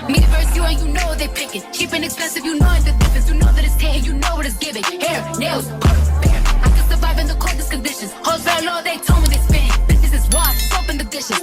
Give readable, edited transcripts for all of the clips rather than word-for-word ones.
Me versus you and you know they picking. Cheap and expensive, you know the difference. You know that it's hitting, you know what it's giving. Hair, nails, bare. I can survive in the coldest conditions. Hoes very low, they told me they spinning. This is wash, soap in the dishes.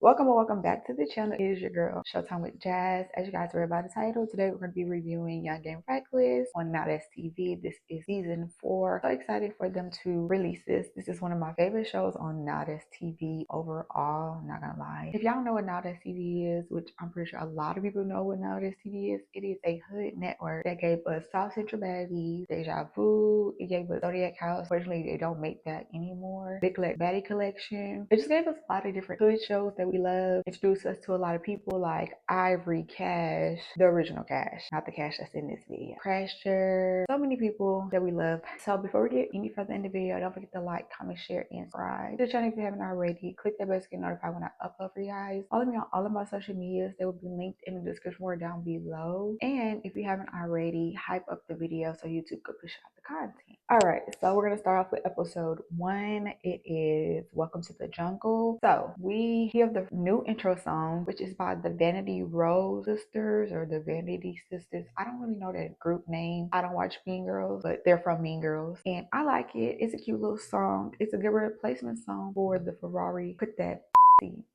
Welcome back to the channel. It is your girl Showtime with Jazz. As you guys read by the title, today we're going to be reviewing Young Game Reckless on Nowthatstv. This is season 4. So excited for them to release this. This is one of my favorite shows on Nowthatstv overall. Not gonna lie, if y'all know what Nowthatstv is, which I'm pretty sure a lot of people know what Nowthatstv is, it is a hood network that gave us South Central Baddies, Deja Vu. It gave us Zodiac House. Fortunately, they don't make that anymore. Big Baddie Collection. It just gave us a lot of different hood shows that we love. Introduced us to a lot of people like Ivory, Cash, the original Cash, not the Cash that's in this video, Crasher, so many people that we love. So before we get any further in the video, don't forget to like, comment, share, and subscribe to the channel if you haven't already. Click that bell to get notified when I upload for you guys. Follow me on all of my social medias. They will be linked in the description or down below. And if you haven't already, hype up the video so YouTube could push out the content. Alright, so we're gonna start off with episode 1. It is Welcome to the Jungle. So we hear the new intro song, which is by the Vanity Rose Sisters or the Vanity Sisters. I don't really know that group name. I don't watch Mean Girls, but they're from Mean Girls. And I like it. It's a cute little song. It's a good replacement song for the Ferrari Put That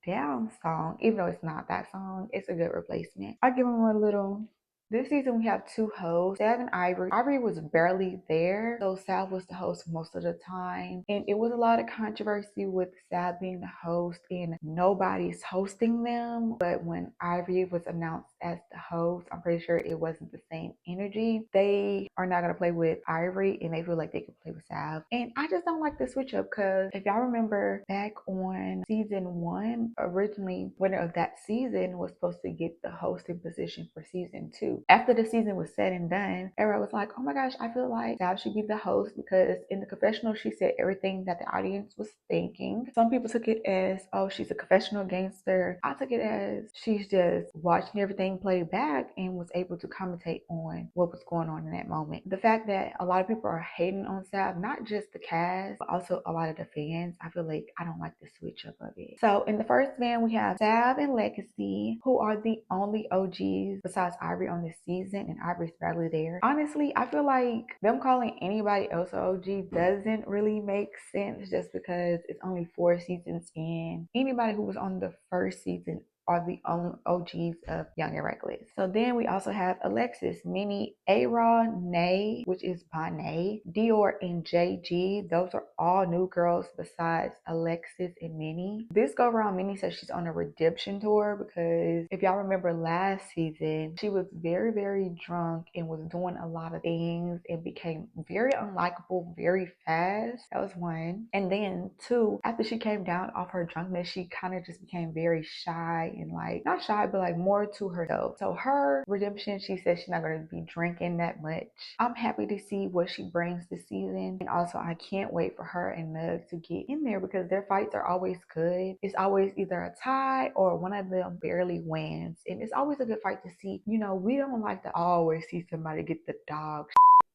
Down song. Even though it's not that song, it's a good replacement. I give them a little. This season we have 2 hosts, Sav and Ivory. Ivory was barely there, so Sav was the host most of the time. And it was a lot of controversy with Sav being the host and nobody's hosting them. But when Ivory was announced as the host, I'm pretty sure it wasn't the same energy. They are not going to play with Ivory and they feel like they can play with Sav. And I just don't like the switch up because if y'all remember back on season 1, originally winner of that season was supposed to get the hosting position for season 2. After the season was said and done, everyone was like, oh my gosh, I feel like Sav should be the host because in the confessional, she said everything that the audience was thinking. Some people took it as, oh, she's a confessional gangster. I took it as she's just watching everything play back and was able to commentate on what was going on in that moment. The fact that a lot of people are hating on Sav, not just the cast, but also a lot of the fans, I feel like I don't like the switch up of it. So in the first van, we have Sav and Legacy, who are the only OGs besides Ivory on this season, and Ivory's barely there. Honestly, I feel like them calling anybody else an OG doesn't really make sense just because it's only 4 seasons in. Anybody who was on the first season are the only OGs of Young and Reckless. So then we also have Alexis, Minnie, A-Raw, Nay, which is Bonnet, Dior, and JG. Those are all new girls besides Alexis and Minnie. This go around, Minnie says she's on a redemption tour because if y'all remember last season, she was very, very drunk and was doing a lot of things and became very unlikable very fast. That was 1. And then 2, after she came down off her drunkenness, she kind of just became very shy and like, not shy, but like more to herself. So her redemption, she says she's not going to be drinking that much. I'm happy to see what she brings this season. And also I can't wait for her and Nugg to get in there because their fights are always good. It's always either a tie or one of them barely wins. And it's always a good fight to see. You know, we don't like to always see somebody get the dog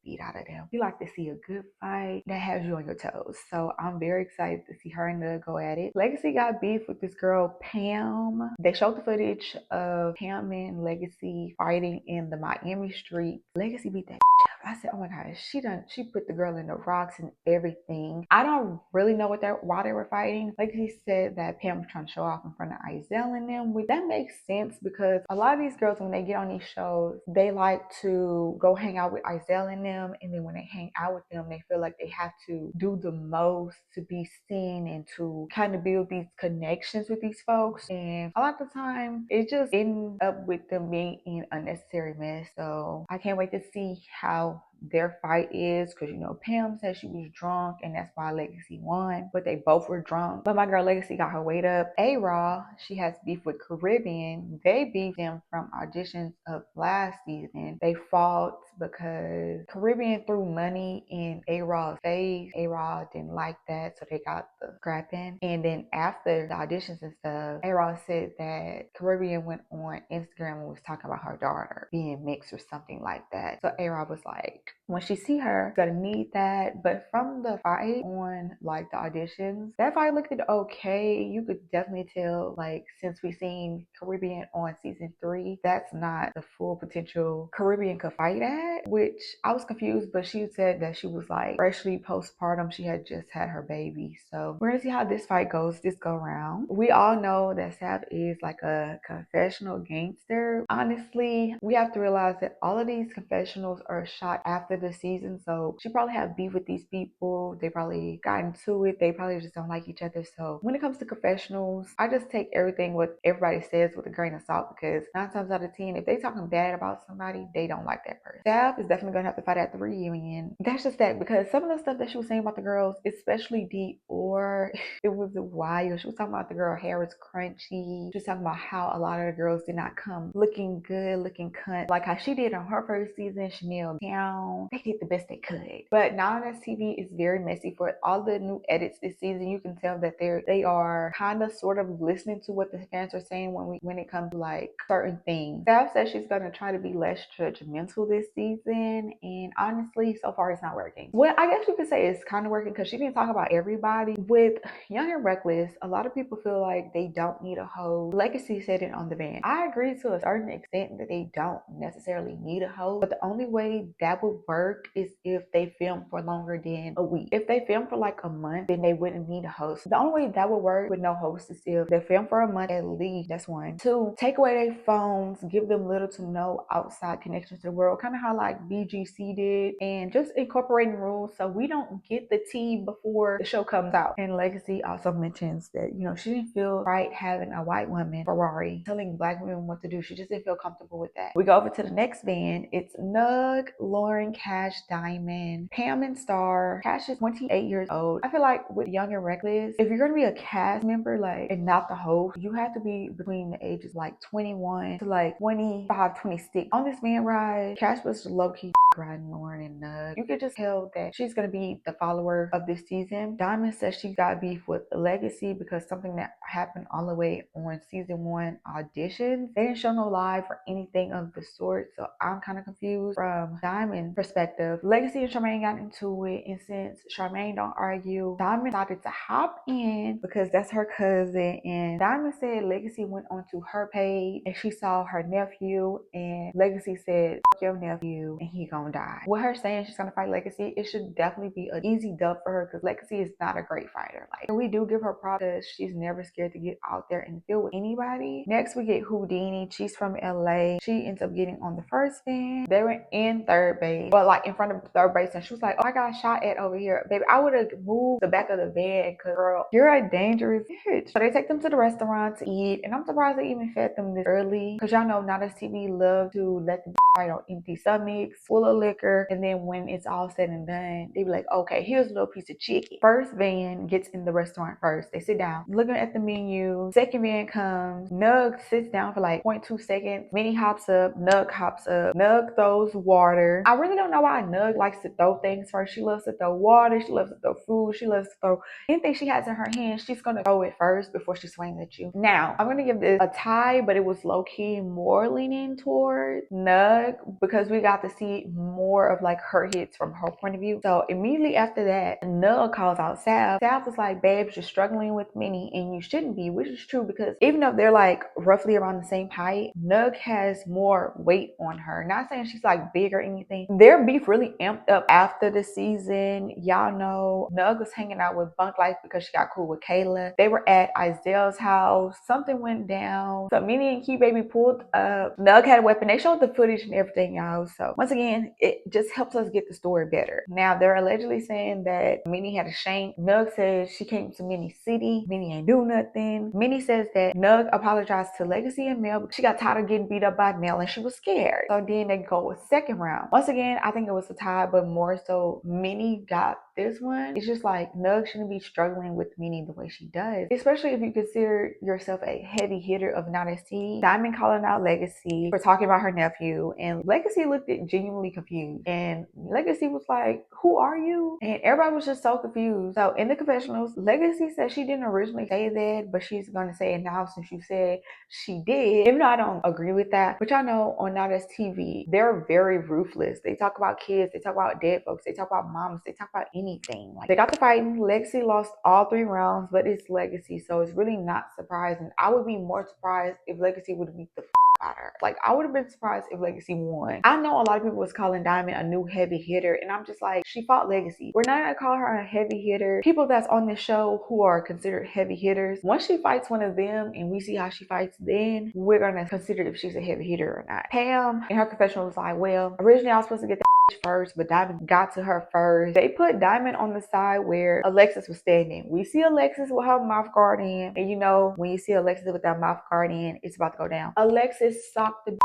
beat out of them. We like to see a good fight that has you on your toes. So I'm very excited to see her and Nugg go at it. Legacy got beef with this girl Pam. They showed the footage of Pam and Legacy fighting in the Miami street. Legacy beat that up. I said, oh my gosh, she put the girl in the rocks and everything. I don't really know why they were fighting. Legacy said that Pam was trying to show off in front of Izelle and them. That makes sense because a lot of these girls, when they get on these shows, they like to go hang out with Izelle and them. And then when they hang out with them, they feel like they have to do the most to be seen and to kind of build these connections with these folks. And a lot of the time, it just ends up with them being in unnecessary mess. So I can't wait to see how their fight is because, you know, Pam said she was drunk and that's why Legacy won, but they both were drunk. But my girl Legacy got her weight up. A-Raw, she has beef with Caribbean. They beefed them from auditions of last season. They fought because Caribbean threw money in A-Raw's face. A-Raw didn't like that, so they got the scrapping. And then after the auditions and stuff, A-Raw said that Caribbean went on Instagram and was talking about her daughter being mixed or something like that. So A-Raw was like, when she see her, gonna need that. But from the fight on like the auditions, that fight looked okay. You could definitely tell, like, since we seen Caribbean on season 3, that's not the full potential Caribbean could fight at, which I was confused, but she said that she was like freshly postpartum. She had just had her baby. So we're gonna see how this fight goes this go round. We all know that Sav is like a confessional gangster. Honestly, we have to realize that all of these confessionals are shot after the season, so she probably have beef with these people. They probably got into it. They probably just don't like each other. So when it comes to confessionals, I just take everything what everybody says with a grain of salt, because 9 times out of 10, if they talking bad about somebody, they don't like that person. Sav is definitely gonna have to fight at the reunion. That's just that, because some of the stuff that she was saying about the girls, especially Dior, it was wild. She was talking about the girl hair is crunchy. She was talking about how a lot of the girls did not come looking good, looking cunt, like how she did on her first season. Chanel down. They did the best they could. But Nowthatstv is very messy. For all the new edits this season, you can tell that they are kind of sort of listening to what the fans are saying when it comes to like certain things. Sav says she's gonna try to be less judgmental this season, and honestly, so far it's not working. Well, I guess you could say it's kind of working, because she didn't talk about everybody. With Young and Reckless, a lot of people feel like they don't need a hoe. Legacy said it on the van. I agree to a certain extent that they don't necessarily need a hoe, but the only way that would work is if they film for longer than a week. If they film for like a month, then they wouldn't need a host. The only way that would work with no host is if they film for a month at least. That's one. Two, take away their phones, give them little to no outside connections to the world, kind of how like BGC did, and just incorporating rules so we don't get the tea before the show comes out. And Legacy also mentions that, you know, she didn't feel right having a white woman, Ferrari, telling black women what to do. She just didn't feel comfortable with that. We go over to the next band. It's Nugg, Lauren, Cash, Diamond, Pam, and Star. Cash is 28 years old. I feel like with Young and Reckless, if you're gonna be a cast member, like, and not the host, you have to be between the ages like 21 to like 25, 26. On this van ride, Cash was low-key riding Lauren and Nugg. You could just tell that she's gonna be the follower of this season. Diamond says she got beef with Legacy because something that happened all the way on season 1 auditions. They didn't show no live or anything of the sort, so I'm kind of confused from Diamond's perspective. Legacy and Charmaine got into it, and since Charmaine don't argue, Diamond decided to hop in because that's her cousin. And Diamond said Legacy went onto her page and she saw her nephew, and Legacy said, "Fuck your nephew and he gonna die." With her saying she's gonna fight Legacy, it should definitely be an easy dub for her, because Legacy is not a great fighter. Like, we do give her props because she's never scared to get out there and deal with anybody. Next we get Houdini. She's from LA. She ends up getting on the first van. They were in third base, but like in front of third base, and she was like, "Oh, I got shot at over here." Baby, I would have moved the back of the van, because girl, you're a dangerous bitch. So they take them to the restaurant to eat, and I'm surprised they even fed them this early, because y'all know Nowthatstv love to let the fight on empty stomachs, full of liquor, and then when it's all said and done, they be like, "Okay, here's a little piece of chicken." First van gets in the restaurant first. They sit down, looking at the menu. Second van comes. Nugg sits down for like 0.2 seconds. Minnie hops up. Nugg hops up. Nugg throws water. I really don't know why Nugg likes to throw things first. She loves to throw water. She loves to throw food. She loves to throw anything she has in her hand. She's gonna throw it first before she swings at you. Now, I'm gonna give this a tie, but it was low-key more leaning towards Nugg, because we got to see more of like her hits from her point of view. So immediately after that, Nugg calls out Sav. Sav was like, "Babes, you're struggling with Minnie and you shouldn't be," which is true, because even though they're like roughly around the same height, Nugg has more weight on her. Not saying she's like big or anything. Their beef really amped up after the season. Y'all know Nugg was hanging out with Bunk Life because she got cool with Kayla. They were at Izelle's house. Something went down. So Minnie and Key Baby pulled up. Nugg had a weapon. They showed the footage and everything, y'all. So once again, it just helps us get the story better. Now they're allegedly saying that Minnie had a shank. Nugg says she came to Minnie City. Minnie ain't do nothing. Minnie says that Nugg apologized to Legacy and Mel because she got tired of getting beat up by Mel and she was scared. So then they go with second round. Once again, I think it was a tie, but more so Minnie got this one, it's just like Nugg shouldn't be struggling with Minnie the way she does, especially if you consider yourself a heavy hitter of Nowthatstv. Diamond calling out Legacy for talking about her nephew, and Legacy looked genuinely confused, and Legacy was like, who are you? And everybody was just so confused. So in the confessionals, Legacy said she didn't originally say that, but she's going to say it now since you said she did, even though I don't agree with that. But y'all know on Nowthatstv, they're very ruthless. They talk about kids, they talk about dead folks, they talk about moms, they talk about anything. Like, they got the fighting. Legacy lost all 3 rounds, but it's Legacy, so it's really not surprising. I would be more surprised if Legacy would have beat the out her. Like, I would have been surprised if Legacy won. I know a lot of people was calling Diamond a new heavy hitter, and I'm just like, she fought Legacy. We're not gonna call her a heavy hitter. People that's on this show who are considered heavy hitters, once she fights one of them and we see how she fights, then we're gonna consider if she's a heavy hitter or not. Pam in her confessional was like, well, originally I was supposed to get that first, but Diamond got to her first. They put Diamond on the side where Alexis was standing. We see Alexis with her mouth guard in, and you know, when you see Alexis with that mouth guard in, it's about to go down. Alexis socked the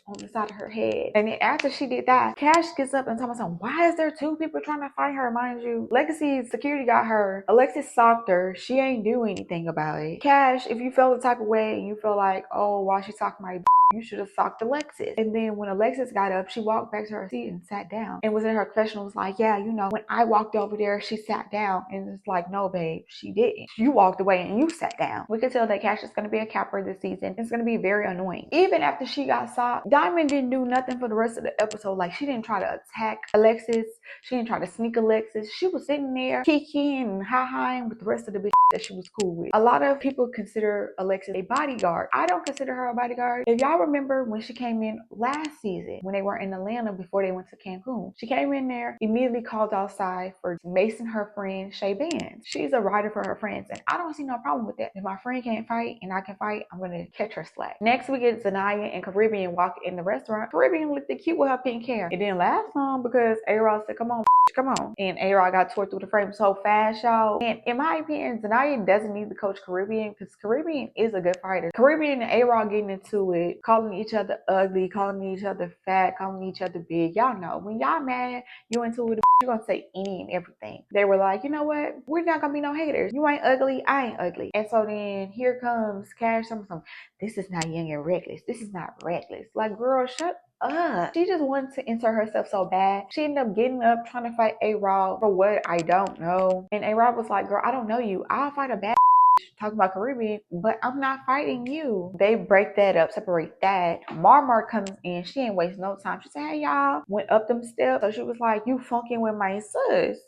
on the side of her head, and then after she did that, Cash gets up and tells me, why is there 2 people trying to fight her? Mind you, Legacy's security got her. Alexis socked her. She ain't do anything about it. Cash, if you feel the type of way and you feel like, oh, why she socked my you should have socked Alexis. And then when Alexis got up, she walked back to her seat and sat down, and was in her confessional was like, yeah, you know, when I walked over there, she sat down. And it's like, no, babe, she didn't. You walked away and you sat down. We could tell that Cash is going to be a capper this season. It's going to be very annoying. Even after she got socked, Diamond didn't do nothing for the rest of the episode. Like, she didn't try to attack Alexis. She didn't try to sneak Alexis. She was sitting there kikiing and ha-haing with the rest of the bitch that she was cool with. A lot of people consider Alexis a bodyguard. I don't consider her a bodyguard. If y'all remember when she came in last season, when they were in Atlanta before they went to Cancun, she came in there, immediately called outside for Mason, her friend, Shay Bands. She's a rider for her friends, and I don't see no problem with that. If my friend can't fight and I can fight, I'm gonna catch her slack. Next, we get Zanaya and Caribbean walk in the restaurant. Caribbean looked cute with her pink hair. It didn't last long because A-Rod said, come on, come on. And A-Rod got tore through the frame so fast, y'all. And in my opinion, Zanaya doesn't need to coach Caribbean because Caribbean is a good fighter. Caribbean and A-Rod getting into it, calling each other ugly, calling each other fat, calling each other big. Y'all know, when y'all mad, you into it, you're gonna say any and everything. They were like, you know what? We're not gonna be no haters. You ain't ugly, I ain't ugly. And so then here comes Cash, some this is not young and reckless. This is not reckless. Like, girl, shut up. She just wanted to insert herself so bad. She ended up getting up trying to fight A-Rod for what? I don't know. And A-Rod was like, girl, I don't know you. I'll fight a bad talking about Caribbean, but I'm not fighting you. They break that up, separate that. Marmar comes in. She ain't waste no time. She said, hey, y'all. Went up them steps. So she was like, you funking with my sis.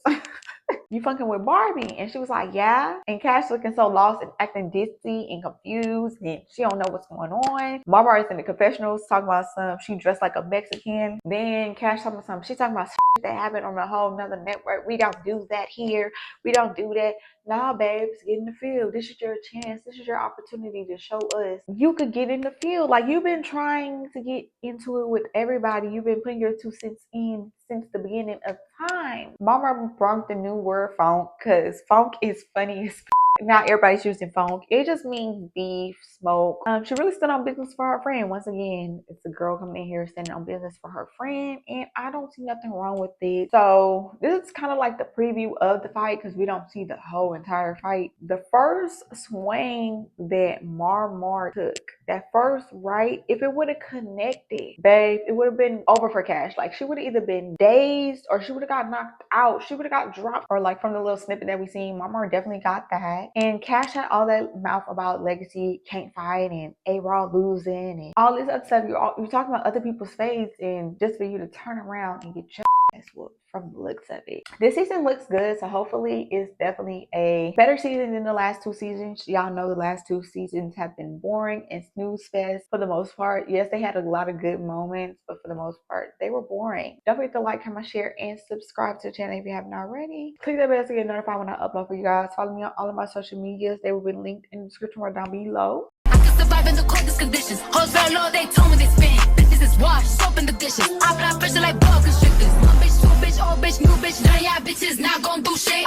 You fucking with Barbie? And she was like, yeah. And Cash looking so lost and acting ditzy and confused, and she don't know what's going on. Marmar is in the confessionals talking about she dressed like a Mexican. Then Cash talking about she's talking about that happened on a whole nother network. We don't do that here. We don't do that. Nah, babes, get in the field. This is your chance. This is your opportunity to show us you could get in the field. Like, you've been trying to get into it with everybody. You've been putting your 2 cents in since the beginning of time. Mama brought the new word funk because funk is funny as now everybody's using funk. It just means beef, smoke. She really stood on business for her friend. Once again, it's a girl coming in here standing on business for her friend, and I don't see nothing wrong with it. So this is kind of like the preview of the fight because we don't see the whole entire fight. The first swing that Marmar took, that first right, if it would have connected, babe, it would have been over for Cash. Like, she would have either been dazed or she would have got knocked out. She would have got dropped, or like from the little snippet that we seen, Marmar definitely got that. And Cash had all that mouth about Legacy can't fight and A-Rod losing and all this other stuff. You're talking about other people's face, and just for you to turn around and get your ass whooped from the looks of it. This season looks good, so hopefully it's definitely a better season than the last 2 seasons. Y'all know the last 2 seasons have been boring and snooze fest for the most part. Yes, they had a lot of good moments, but for the most part, they were boring. Don't forget to like, comment, share, and subscribe to the channel if you haven't already. Click that bell to get notified when I upload for you guys. Follow me on all of my social medias. They will be linked in the description right down below. I can survive in the coldest conditions. Hoes very low, they told me they spin. This is wash, soap in the dishes. I fly pressure like boa constrictors. One bitch, 2 bitch, old bitch, new bitch. None of y'all bitches not gon' do shit.